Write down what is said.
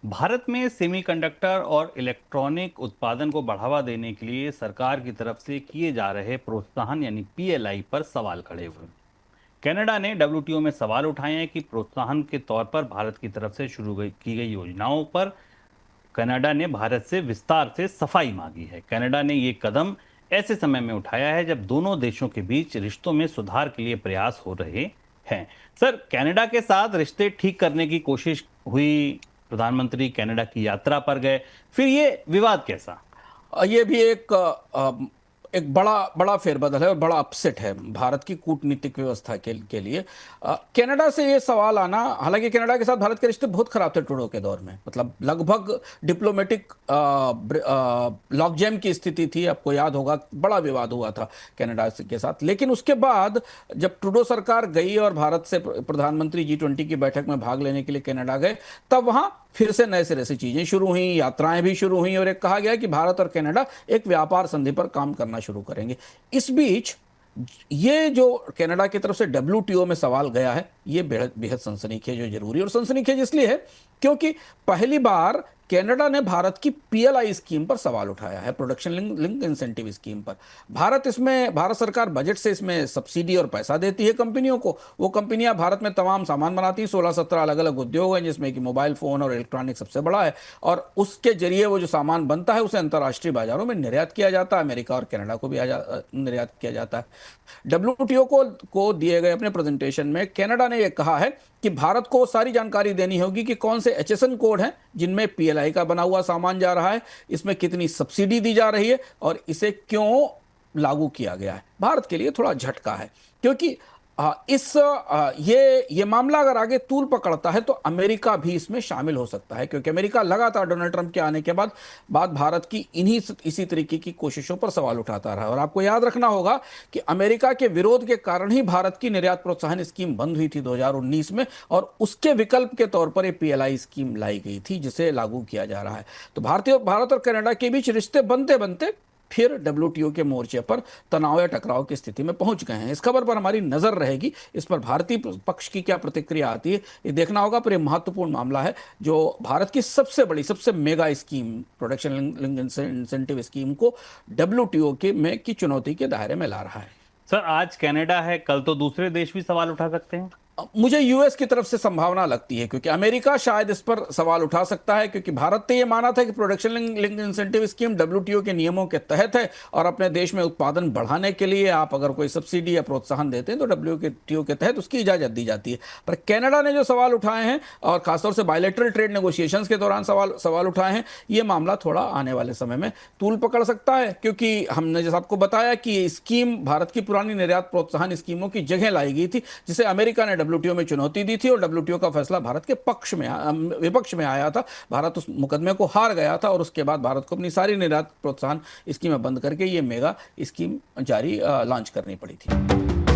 भारत में सेमीकंडक्टर और इलेक्ट्रॉनिक उत्पादन को बढ़ावा देने के लिए सरकार की तरफ से किए जा रहे प्रोत्साहन यानी पीएलआई पर सवाल खड़े हुए। कनाडा ने डब्ल्यूटीओ में सवाल उठाए हैं कि प्रोत्साहन के तौर पर भारत की तरफ से की गई योजनाओं पर कनाडा ने भारत से विस्तार से सफाई मांगी है। कनाडा ने ये कदम ऐसे समय में उठाया है जब दोनों देशों के बीच रिश्तों में सुधार के लिए प्रयास हो रहे हैं। सर, कनाडा के साथ रिश्ते ठीक करने की कोशिश हुई, प्रधानमंत्री कनाडा की यात्रा पर गए, फिर ये विवाद कैसा? ये भी एक बड़ा बड़ा फेरबदल है और बड़ा अपसेट है भारत की कूटनीतिक व्यवस्था के लिए। कनाडा से ये सवाल आना, हालांकि कनाडा के साथ भारत के रिश्ते बहुत खराब थे ट्रूडो के दौर में, मतलब लगभग डिप्लोमेटिक लॉकजैम की स्थिति थी। आपको याद होगा, बड़ा विवाद हुआ था कनाडा के साथ। लेकिन उसके बाद जब ट्रूडो सरकार गई और भारत से प्रधानमंत्री G20 की बैठक में भाग लेने के लिए कनाडा गए, तब वहां फिर से नए सिरे से चीजें शुरू हुई, यात्राएं भी शुरू हुई और एक कहा गया कि भारत और कनाडा एक व्यापार संधि पर काम करना शुरू करेंगे। इस बीच ये जो कनाडा की तरफ से डब्ल्यूटीओ में सवाल गया है, ये बेहद बेहद सनसनीखेज और जरूरी, और सनसनीखेज इसलिए है क्योंकि पहली बार कनाडा ने भारत की पीएलआई स्कीम पर सवाल उठाया है, प्रोडक्शन लिंक इंसेंटिव स्कीम पर। भारत सरकार बजट से इसमें सब्सिडी और पैसा देती है कंपनियों को। वो कंपनियां भारत में तमाम सामान बनाती हैं, 16-17 अलग अलग उद्योग हैं, जिसमें कि मोबाइल फोन और इलेक्ट्रॉनिक सबसे बड़ा है। और उसके जरिए वो जो सामान बनता है उसे अंतर्राष्ट्रीय बाजारों में निर्यात किया जाता है, अमेरिका और कनाडा को भी निर्यात किया जाता है। डब्ल्यूटीओ को दिए गए अपने प्रेजेंटेशन में कनाडा ने यह कहा है कि भारत को सारी जानकारी देनी होगी कि कौन से एचएसएन कोड हैं जिनमें पीएलआई का बना हुआ सामान जा रहा है, इसमें कितनी सब्सिडी दी जा रही है और इसे क्यों लागू किया गया है। भारत के लिए थोड़ा झटका है क्योंकि ये मामला अगर आगे तूल पकड़ता है तो अमेरिका भी इसमें शामिल हो सकता है, क्योंकि अमेरिका लगातार डोनाल्ड ट्रंप के आने के बाद भारत की इसी तरीके की कोशिशों पर सवाल उठाता रहा। और आपको याद रखना होगा कि अमेरिका के विरोध के कारण ही भारत की निर्यात प्रोत्साहन स्कीम बंद हुई थी 2019 में, और उसके विकल्प के तौर पर यह पीएलआई स्कीम लाई गई थी जिसे लागू किया जा रहा है। तो भारत और कनाडा के बीच रिश्ते बनते बनते फिर डब्ल्यूटीओ के मोर्चे पर तनाव या टकराव की स्थिति में पहुंच गए हैं। इस खबर पर हमारी नजर रहेगी, इस पर भारतीय पक्ष की क्या प्रतिक्रिया आती है ये देखना होगा। पर यह महत्वपूर्ण मामला है जो भारत की सबसे बड़ी, सबसे mega scheme, production link incentive scheme को डब्ल्यूटीओ की चुनौती के दायरे में ला रहा है। सर, आज कनाडा है, कल तो दूसरे देश भी सवाल उठा सकते हैं। मुझे यूएस की तरफ से संभावना लगती है, क्योंकि अमेरिका शायद इस पर सवाल उठा सकता है, क्योंकि भारत ने यह माना था कि production link incentive scheme WTO के नियमों के तहत है और अपने देश में उत्पादन बढ़ाने के लिए आप अगर कोई सब्सिडी या प्रोत्साहन देते हैं तो डब्ल्यूटीओ के तहत उसकी इजाजत दी जाती है। पर कनाडा ने जो सवाल उठाए हैं और खासतौर से बायलैटरल ट्रेड नेगोशिएशंस के दौरान सवाल उठाए हैं, ये मामला थोड़ा आने वाले समय में तूल पकड़ सकता है, क्योंकि हमने जैसे आपको बताया कि ये स्कीम भारत की पुरानी निर्यात प्रोत्साहन स्कीमों की जगह लाई गई थी, जिसे अमेरिका ने डब्ल्यूटीओ में चुनौती दी थी और डब्ल्यूटीओ का फैसला भारत के विपक्ष में आया था। भारत उस मुकदमे को हार गया था और उसके बाद भारत को अपनी सारी निर्यात प्रोत्साहन स्कीमें बंद करके ये मेगा स्कीम लॉन्च करनी पड़ी थी।